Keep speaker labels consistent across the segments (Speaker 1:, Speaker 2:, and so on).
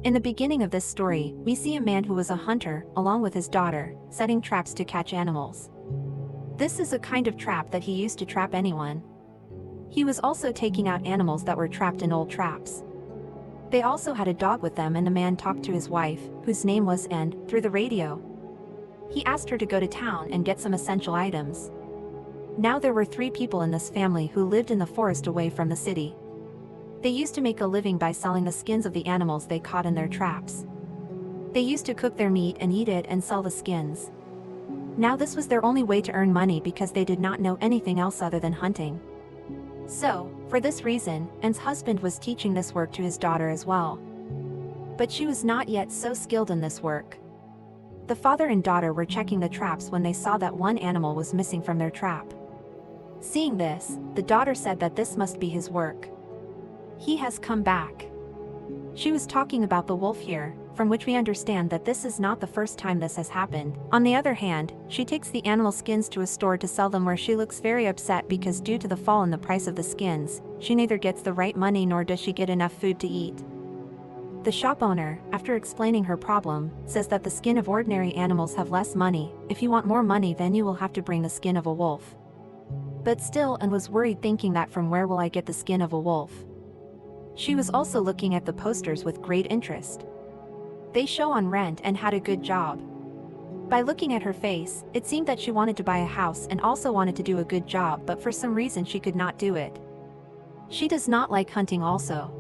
Speaker 1: In the beginning of this story, we see a man who was a hunter, along with his daughter, setting traps to catch animals. This is a kind of trap that he used to trap anyone. He was also taking out animals that were trapped in old traps. They also had a dog with them, and the man talked to his wife, whose name was Anne, through the radio. He asked her to go to town and get some essential items. Now there were 3 people in this family who lived in the forest away from the city. They used to make a living by selling the skins of the animals they caught in their traps. They used to cook their meat and eat it and sell the skins. Now this was their only way to earn money because they did not know anything else other than hunting. So, for this reason, Anne's husband was teaching this work to his daughter as well. But she was not yet so skilled in this work. The father and daughter were checking the traps when they saw that one animal was missing from their trap. Seeing this, the daughter said that this must be his work. He has come back. She was talking about the wolf here, from which we understand that this is not the first time this has happened. On the other hand, she takes the animal skins to a store to sell them, where she looks very upset because due to the fall in the price of the skins, she neither gets the right money nor does she get enough food to eat. The shop owner, after explaining her problem, says that the skin of ordinary animals have less money. If you want more money, then you will have to bring the skin of a wolf. But still, Anne was worried, thinking that from where will I get the skin of a wolf? She was also looking at the posters with great interest. They show on rent and had a good job. By looking at her face, it seemed that she wanted to buy a house and also wanted to do a good job, but for some reason she could not do it. She does not like hunting also.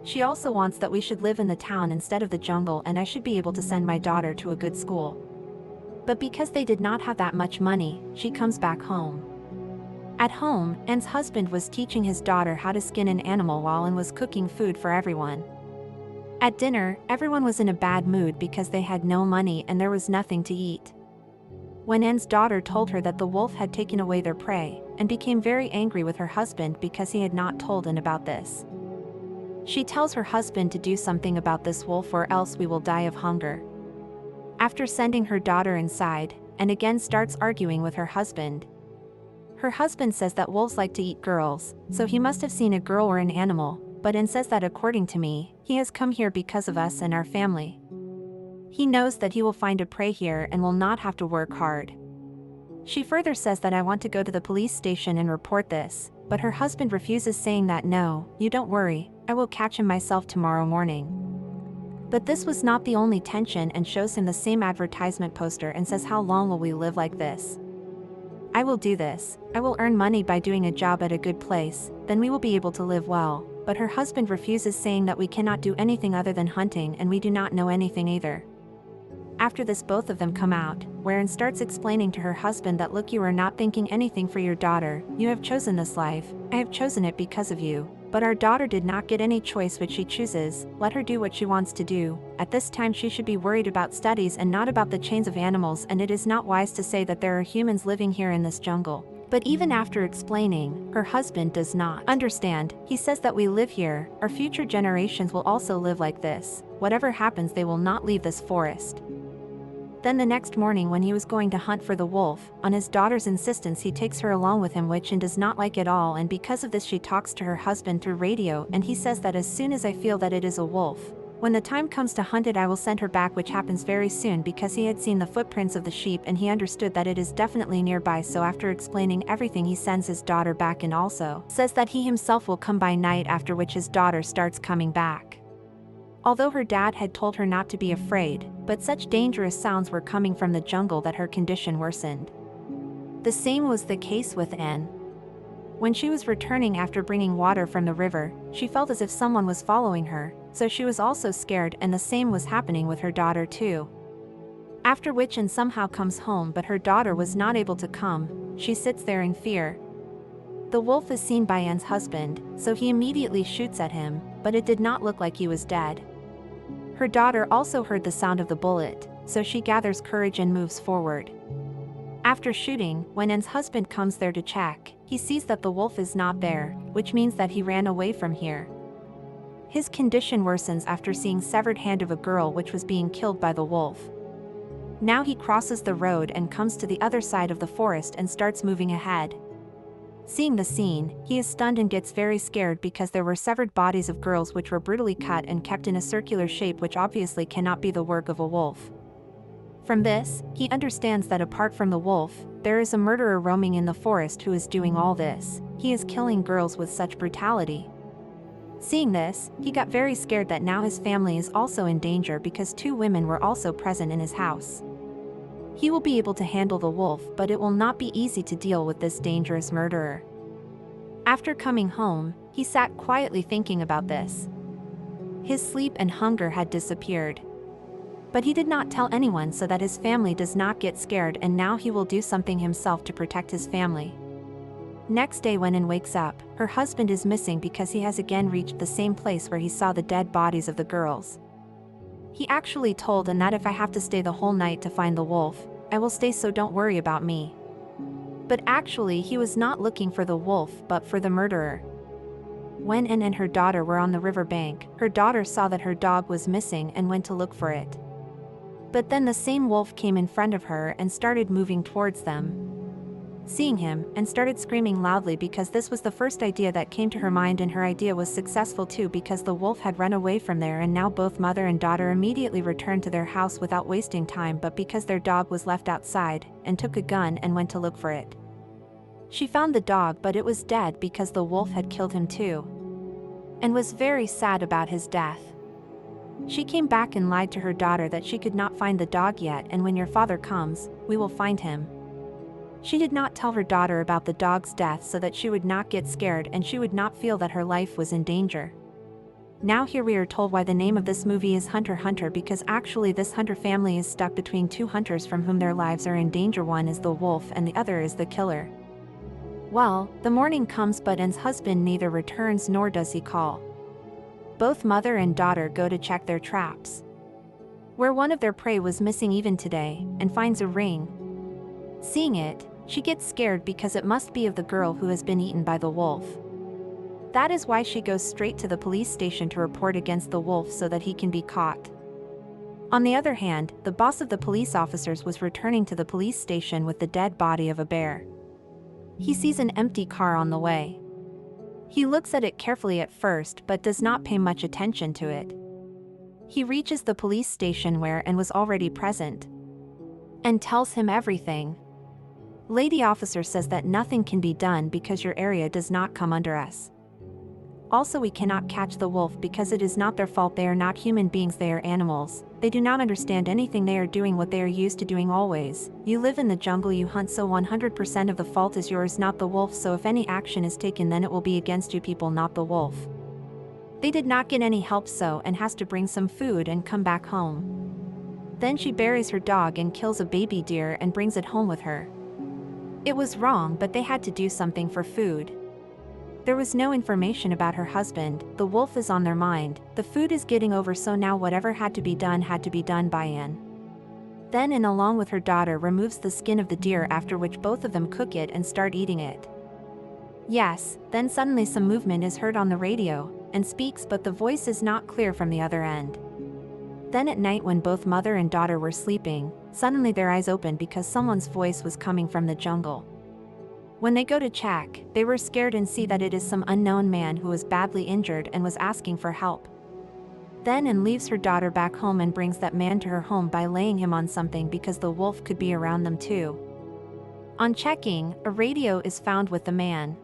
Speaker 1: She also wants that we should live in the town instead of the jungle, and I should be able to send my daughter to a good school. But because they did not have that much money, she comes back home. At home, Anne's husband was teaching his daughter how to skin an animal while Anne was cooking food for everyone. At dinner, everyone was in a bad mood because they had no money and there was nothing to eat. When Anne's daughter told her that the wolf had taken away their prey, Anne became very angry with her husband because he had not told Anne about this. She tells her husband to do something about this wolf or else we will die of hunger. After sending her daughter inside, Anne again starts arguing with her husband. Her husband says that wolves like to eat girls, so he must have seen a girl or an animal, but Anne says that according to me, he has come here because of us and our family. He knows that he will find a prey here and will not have to work hard. She further says that I want to go to the police station and report this, but her husband refuses, saying that no, you don't worry, I will catch him myself tomorrow morning. But this was not the only tension, and shows him the same advertisement poster and says, how long will we live like this? I will do this, I will earn money by doing a job at a good place, then we will be able to live well. But her husband refuses, saying that we cannot do anything other than hunting and we do not know anything either. After this, both of them come out, where Anne starts explaining to her husband that look, you are not thinking anything for your daughter, you have chosen this life, I have chosen it because of you. But our daughter did not get any choice which she chooses, let her do what she wants to do. At this time she should be worried about studies and not about the chains of animals, and it is not wise to say that there are humans living here in this jungle. But even after explaining, her husband does not understand. He says that we live here, our future generations will also live like this. Whatever happens, they will not leave this forest. Then the next morning, when he was going to hunt for the wolf, on his daughter's insistence he takes her along with him, which Anne does not like at all, and because of this she talks to her husband through radio, and he says that as soon as I feel that it is a wolf, when the time comes to hunt it, I will send her back, which happens very soon because he had seen the footprints of the sheep and he understood that it is definitely nearby. So after explaining everything, he sends his daughter back and also says that he himself will come by night, after which his daughter starts coming back. Although her dad had told her not to be afraid, but such dangerous sounds were coming from the jungle that her condition worsened. The same was the case with Anne. When she was returning after bringing water from the river, she felt as if someone was following her, so she was also scared, and the same was happening with her daughter too. After which Anne somehow comes home, but her daughter was not able to come. She sits there in fear. The wolf is seen by Anne's husband, so he immediately shoots at him, but it did not look like he was dead. Her daughter also heard the sound of the bullet, so she gathers courage and moves forward. After shooting, when Anne's husband comes there to check, he sees that the wolf is not there, which means that he ran away from here. His condition worsens after seeing severed hand of a girl which was being killed by the wolf. Now he crosses the road and comes to the other side of the forest and starts moving ahead. Seeing the scene, he is stunned and gets very scared because there were severed bodies of girls which were brutally cut and kept in a circular shape, which obviously cannot be the work of a wolf. From this, he understands that apart from the wolf, there is a murderer roaming in the forest who is doing all this. He is killing girls with such brutality. Seeing this, he got very scared that now his family is also in danger because 2 women were also present in his house. He will be able to handle the wolf, but it will not be easy to deal with this dangerous murderer. After coming home, he sat quietly thinking about this. His sleep and hunger had disappeared. But he did not tell anyone so that his family does not get scared, and now he will do something himself to protect his family. Next day when Anne wakes up, her husband is missing because he has again reached the same place where he saw the dead bodies of the girls. He actually told Anne that if I have to stay the whole night to find the wolf, I will stay, so don't worry about me. But actually he was not looking for the wolf but for the murderer. When Anne and her daughter were on the river bank, her daughter saw that her dog was missing and went to look for it. But then the same wolf came in front of her and started moving towards them. Seeing him, Anne started screaming loudly because this was the first idea that came to her mind, and her idea was successful too because the wolf had run away from there, and now both mother and daughter immediately returned to their house without wasting time, but because their dog was left outside, and took a gun and went to look for it. She found the dog, but it was dead because the wolf had killed him too, and was very sad about his death. She came back and lied to her daughter that she could not find the dog yet, and when your father comes, we will find him. She did not tell her daughter about the dog's death so that she would not get scared and she would not feel that her life was in danger. Now here we are told why the name of this movie is Hunter x Hunter, because actually this hunter family is stuck between 2 hunters from whom their lives are in danger. One is the wolf and the other is the killer. Well, the morning comes, but Anne's husband neither returns nor does he call. Both mother and daughter go to check their traps, where one of their prey was missing even today, and finds a ring. Seeing it, she gets scared because it must be of the girl who has been eaten by the wolf. That is why she goes straight to the police station to report against the wolf so that he can be caught. On the other hand, the boss of the police officers was returning to the police station with the dead body of a bear. He sees an empty car on the way. He looks at it carefully at first but does not pay much attention to it. He reaches the police station where Anne was already present and tells him everything. Lady officer says that nothing can be done because your area does not come under us. Also, we cannot catch the wolf because it is not their fault. They are not human beings, they are animals. They do not understand anything. They are doing what they are used to doing always. You live in the jungle, you hunt, so 100% of the fault is yours, not the wolf. So if any action is taken, then it will be against you people, not the wolf. They did not get any help, so Anne has to bring some food and come back home. Then she buries her dog and kills a baby deer and brings it home with her. It was wrong, but they had to do something for food. There was no information about her husband. The wolf is on their mind. The food is getting over, so now whatever had to be done by Anne. Then Anne, along with her daughter, removes the skin of the deer, after which both of them cook it and start eating it. Yes, then suddenly some movement is heard on the radio, and speaks, but the voice is not clear from the other end. Then at night, when both mother and daughter were sleeping, suddenly their eyes opened because someone's voice was coming from the jungle. When they go to check, they were scared and see that it is some unknown man who was badly injured and was asking for help. Then Anne leaves her daughter back home and brings that man to her home by laying him on something because the wolf could be around them too. On checking, a radio is found with the man.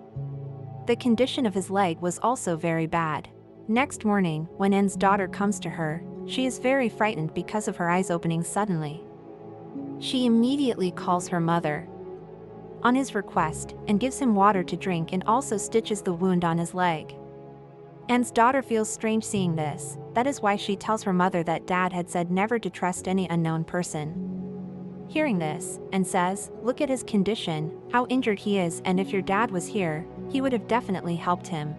Speaker 1: The condition of his leg was also very bad. Next morning, when Anne's daughter comes to her, she is very frightened because of her eyes opening suddenly. She immediately calls her mother on his request and gives him water to drink and also stitches the wound on his leg. Anne's daughter feels strange seeing this. That is why she tells her mother that dad had said never to trust any unknown person. Hearing this, Anne says, "Look at his condition, how injured he is, and if your dad was here, he would have definitely helped him."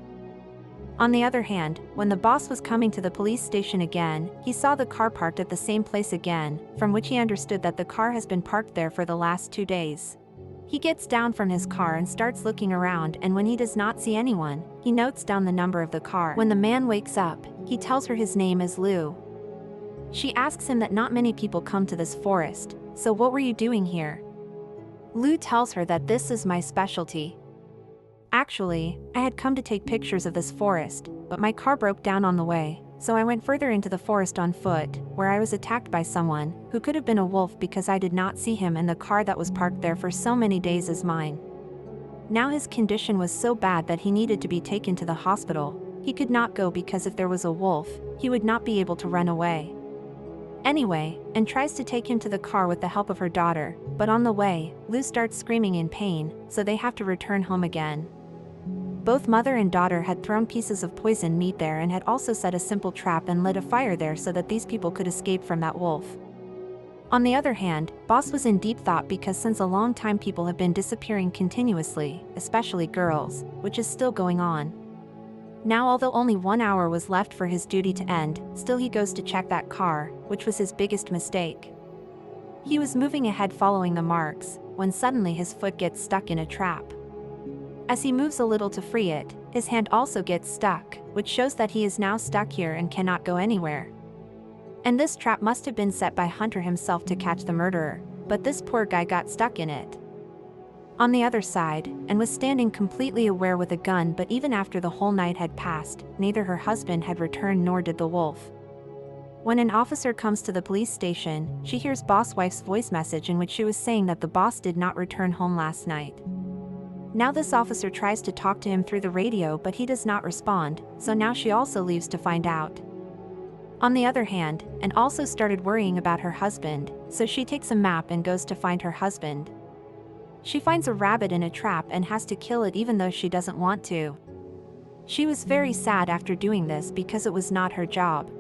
Speaker 1: On the other hand, when the boss was coming to the police station again, he saw the car parked at the same place again, from which he understood that the car has been parked there for the last 2 days. He gets down from his car and starts looking around, and when he does not see anyone, he notes down the number of the car. When the man wakes up, he tells her his name is Lou. She asks him that not many people come to this forest, so what were you doing here? Lou tells her that this is my specialty. Actually, I had come to take pictures of this forest, but my car broke down on the way, so I went further into the forest on foot, where I was attacked by someone, who could have been a wolf because I did not see him and the car that was parked there for so many days is mine. Now his condition was so bad that he needed to be taken to the hospital. He could not go because if there was a wolf, he would not be able to run away. Anyway, and tries to take him to the car with the help of her daughter, but on the way, Lou starts screaming in pain, so they have to return home again. Both mother and daughter had thrown pieces of poisoned meat there and had also set a simple trap and lit a fire there so that these people could escape from that wolf. On the other hand, Boss was in deep thought because since a long time people have been disappearing continuously, especially girls, which is still going on. Now although only 1 hour was left for his duty to end, still he goes to check that car, which was his biggest mistake. He was moving ahead following the marks, when suddenly his foot gets stuck in a trap. As he moves a little to free it, his hand also gets stuck, which shows that he is now stuck here and cannot go anywhere. And this trap must have been set by Hunter himself to catch the murderer, but this poor guy got stuck in it. On the other side, and was standing completely aware with a gun, but even after the whole night had passed, neither her husband had returned nor did the wolf. When an officer comes to the police station, she hears boss wife's voice message in which she was saying that the boss did not return home last night. Now this officer tries to talk to him through the radio but he does not respond, so now she also leaves to find out. On the other hand, and also started worrying about her husband, so she takes a map and goes to find her husband. She finds a rabbit in a trap and has to kill it even though she doesn't want to. She was very sad after doing this because it was not her job.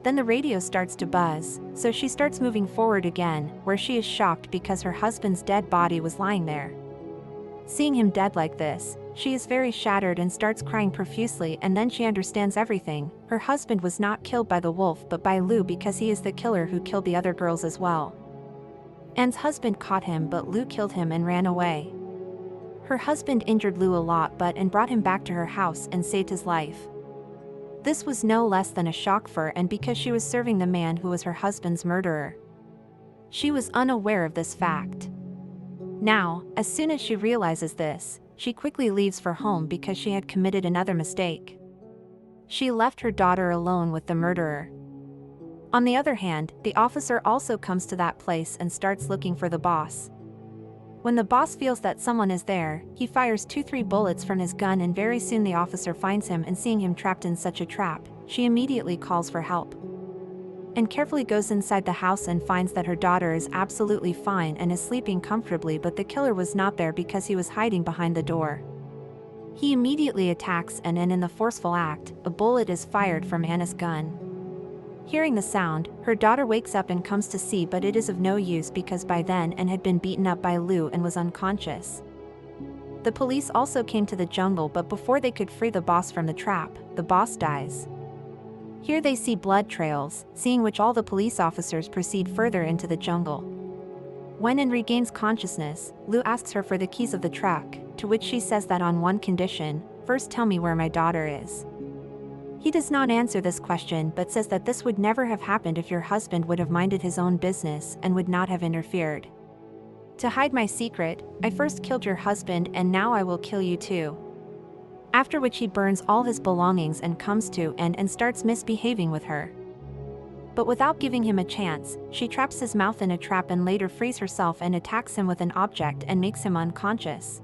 Speaker 1: Then the radio starts to buzz, so she starts moving forward again, where she is shocked because her husband's dead body was lying there. Seeing him dead like this, she is very shattered and starts crying profusely, and then she understands everything. Her husband was not killed by the wolf but by Lou because he is the killer who killed the other girls as well. Anne's husband caught him but Lou killed him and ran away. Her husband injured Lou a lot and brought him back to her house and saved his life. This was no less than a shock for her, and because she was serving the man who was her husband's murderer. She was unaware of this fact. Now, as soon as she realizes this, she quickly leaves for home because she had committed another mistake. She left her daughter alone with the murderer. On the other hand, the officer also comes to that place and starts looking for the boss. When the boss feels that someone is there, he fires 2-3 bullets from his gun, and very soon the officer finds him, and seeing him trapped in such a trap, she immediately calls for help. And carefully goes inside the house and finds that her daughter is absolutely fine and is sleeping comfortably, but the killer was not there because he was hiding behind the door. He immediately attacks and in the forceful act, a bullet is fired from Anna's gun. Hearing the sound, her daughter wakes up and comes to see, but it is of no use because by then Anne had been beaten up by Lou and was unconscious. The police also came to the jungle, but before they could free the boss from the trap, the boss dies. Here they see blood trails, seeing which all the police officers proceed further into the jungle. When Anne regains consciousness, Lou asks her for the keys of the truck, to which she says that on one condition: first tell me where my daughter is. He does not answer this question but says that this would never have happened if your husband would have minded his own business and would not have interfered. To hide my secret, I first killed your husband and now I will kill you too. After which he burns all his belongings and comes to Anne and starts misbehaving with her. But without giving him a chance, she traps his mouth in a trap and later frees herself and attacks him with an object and makes him unconscious.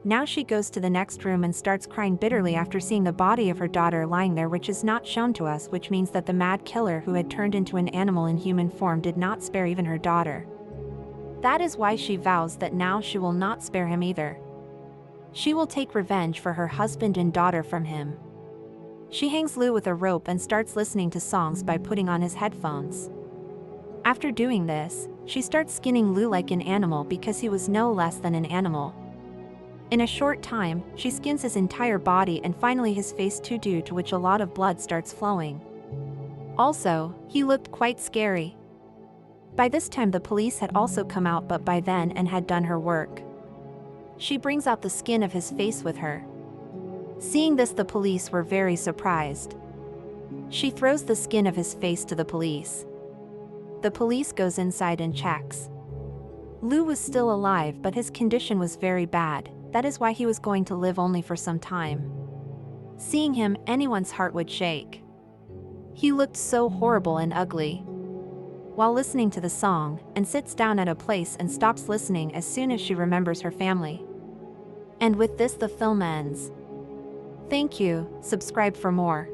Speaker 1: Now she goes to the next room and starts crying bitterly after seeing the body of her daughter lying there, which is not shown to us, which means that the mad killer who had turned into an animal in human form did not spare even her daughter. That is why she vows that now she will not spare him either. She will take revenge for her husband and daughter from him. She hangs Lou with a rope and starts listening to songs by putting on his headphones. After doing this, she starts skinning Lou like an animal because he was no less than an animal. In a short time, she skins his entire body and finally his face too, due to which a lot of blood starts flowing. Also, he looked quite scary. By this time the police had also come out, but by then Anne had done her work. She brings out the skin of his face with her. Seeing this, the police were very surprised. She throws the skin of his face to the police. The police goes inside and checks. Lou was still alive, but his condition was very bad, that is why he was going to live only for some time. Seeing him, anyone's heart would shake. He looked so horrible and ugly. While listening to the song, and sits down at a place and stops listening as soon as she remembers her family. And with this the film ends. Thank you, subscribe for more.